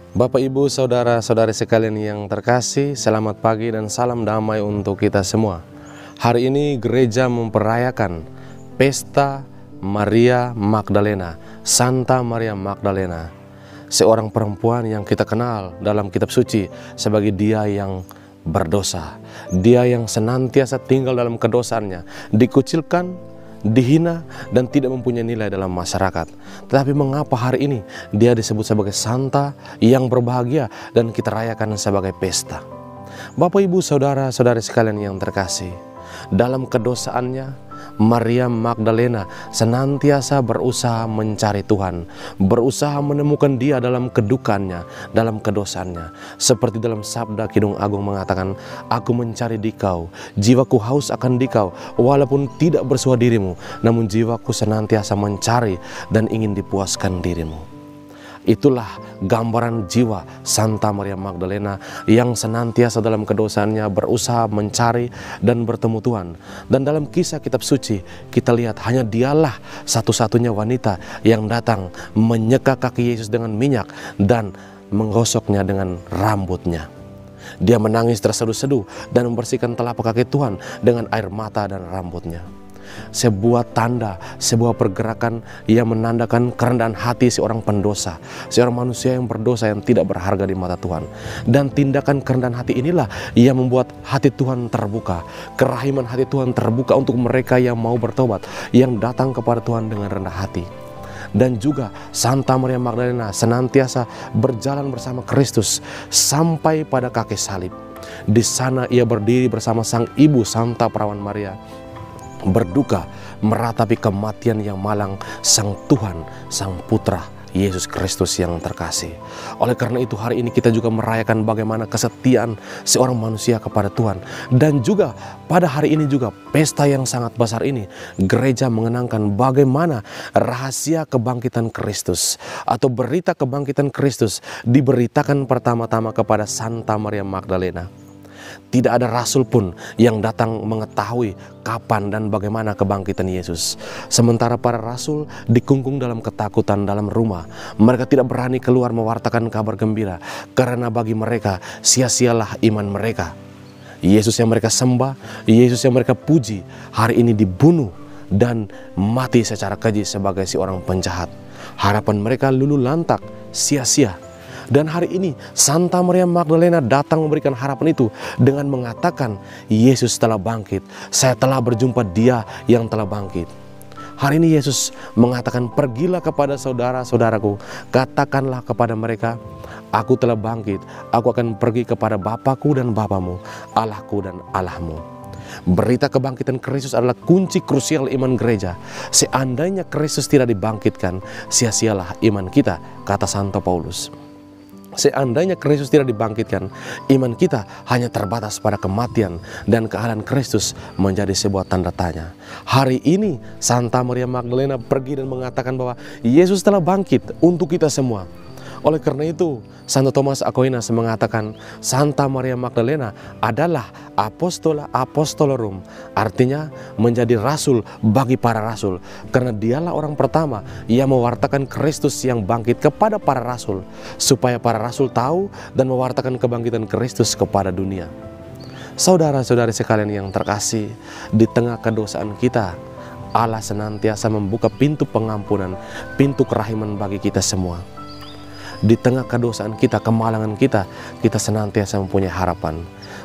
Bapak, Ibu, saudara-saudari sekalian yang terkasih, selamat pagi dan salam damai untuk kita semua. Hari ini gereja memperayakan pesta Maria Magdalena, Santa Maria Magdalena, seorang perempuan yang kita kenal dalam kitab suci sebagai dia yang berdosa, dia yang senantiasa tinggal dalam kedosaannya, dikucilkan, dihina, dan tidak mempunyai nilai dalam masyarakat. Tetapi mengapa hari ini dia disebut sebagai santa yang berbahagia dan kita rayakan sebagai pesta? Bapak, Ibu, saudara-saudari sekalian yang terkasih, dalam kedosaannya Maria Magdalena senantiasa berusaha mencari Tuhan, berusaha menemukan dia dalam kedukannya, dalam kedosaannya. Seperti dalam sabda Kidung Agung mengatakan, "Aku mencari dikau, jiwaku haus akan dikau, walaupun tidak bersuah dirimu, namun jiwaku senantiasa mencari dan ingin dipuaskan dirimu." Itulah gambaran jiwa Santa Maria Magdalena yang senantiasa dalam kedosaannya berusaha mencari dan bertemu Tuhan. Dan dalam kisah kitab suci kita lihat hanya dialah satu-satunya wanita yang datang menyeka kaki Yesus dengan minyak dan menggosoknya dengan rambutnya. Dia menangis terseduh-seduh dan membersihkan telapak kaki Tuhan dengan air mata dan rambutnya. Sebuah tanda, sebuah pergerakan yang menandakan kerendahan hati seorang pendosa, seorang manusia yang berdosa yang tidak berharga di mata Tuhan. Dan tindakan kerendahan hati inilah yang membuat hati Tuhan terbuka, kerahiman hati Tuhan terbuka untuk mereka yang mau bertobat, yang datang kepada Tuhan dengan rendah hati. Dan juga Santa Maria Magdalena senantiasa berjalan bersama Kristus sampai pada kaki salib. Di sana ia berdiri bersama sang ibu Santa Perawan Maria, berduka meratapi kematian yang malang sang Tuhan, sang Putra Yesus Kristus yang terkasih. Oleh karena itu hari ini kita juga merayakan bagaimana kesetiaan seorang manusia kepada Tuhan. Dan juga pada hari ini juga pesta yang sangat besar ini, gereja mengenangkan bagaimana rahasia kebangkitan Kristus atau berita kebangkitan Kristus diberitakan pertama-tama kepada Santa Maria Magdalena. Tidak ada rasul pun yang datang mengetahui kapan dan bagaimana kebangkitan Yesus. Sementara para rasul dikungkung dalam ketakutan dalam rumah. Mereka tidak berani keluar mewartakan kabar gembira, karena bagi mereka sia-sialah iman mereka. Yesus yang mereka sembah, Yesus yang mereka puji, hari ini dibunuh dan mati secara keji sebagai seorang penjahat. Harapan mereka luluh lantak, sia-sia. Dan hari ini Santa Maria Magdalena datang memberikan harapan itu dengan mengatakan, Yesus telah bangkit, saya telah berjumpa dia yang telah bangkit. Hari ini Yesus mengatakan, pergilah kepada saudara-saudaraku, katakanlah kepada mereka, aku telah bangkit, aku akan pergi kepada Bapakku dan Bapamu, Allahku dan Allahmu. Berita kebangkitan Kristus adalah kunci krusial iman gereja. Seandainya Kristus tidak dibangkitkan, sia-sialah iman kita, kata Santo Paulus. Seandainya Kristus tidak dibangkitkan, iman kita hanya terbatas pada kematian, dan keadaan Kristus menjadi sebuah tanda tanya. Hari ini Santa Maria Magdalena pergi dan mengatakan bahwa Yesus telah bangkit untuk kita semua. Oleh karena itu Santo Thomas Aquinas mengatakan Santa Maria Magdalena adalah apostola apostolorum, artinya menjadi rasul bagi para rasul, karena dialah orang pertama yang mewartakan Kristus yang bangkit kepada para rasul, supaya para rasul tahu dan mewartakan kebangkitan Kristus kepada dunia. Saudara-saudari sekalian yang terkasih, di tengah kedosaan kita, Allah senantiasa membuka pintu pengampunan, pintu kerahiman bagi kita semua. Di tengah kedosaan kita, kemalangan kita, kita senantiasa mempunyai harapan.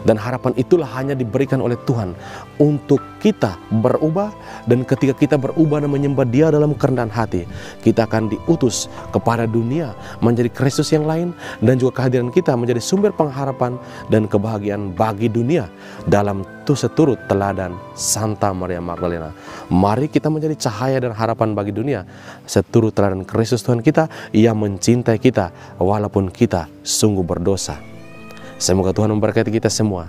Dan harapan itulah hanya diberikan oleh Tuhan untuk kita berubah. Dan ketika kita berubah dan menyembah Dia dalam kerendahan hati, kita akan diutus kepada dunia menjadi Kristus yang lain. Dan juga kehadiran kita menjadi sumber pengharapan dan kebahagiaan bagi dunia dalam seturut teladan Santa Maria Magdalena. Mari kita menjadi cahaya dan harapan bagi dunia seturut teladan Kristus Tuhan kita yang mencintai kita walaupun kita sungguh berdosa. Semoga Tuhan memberkati kita semua.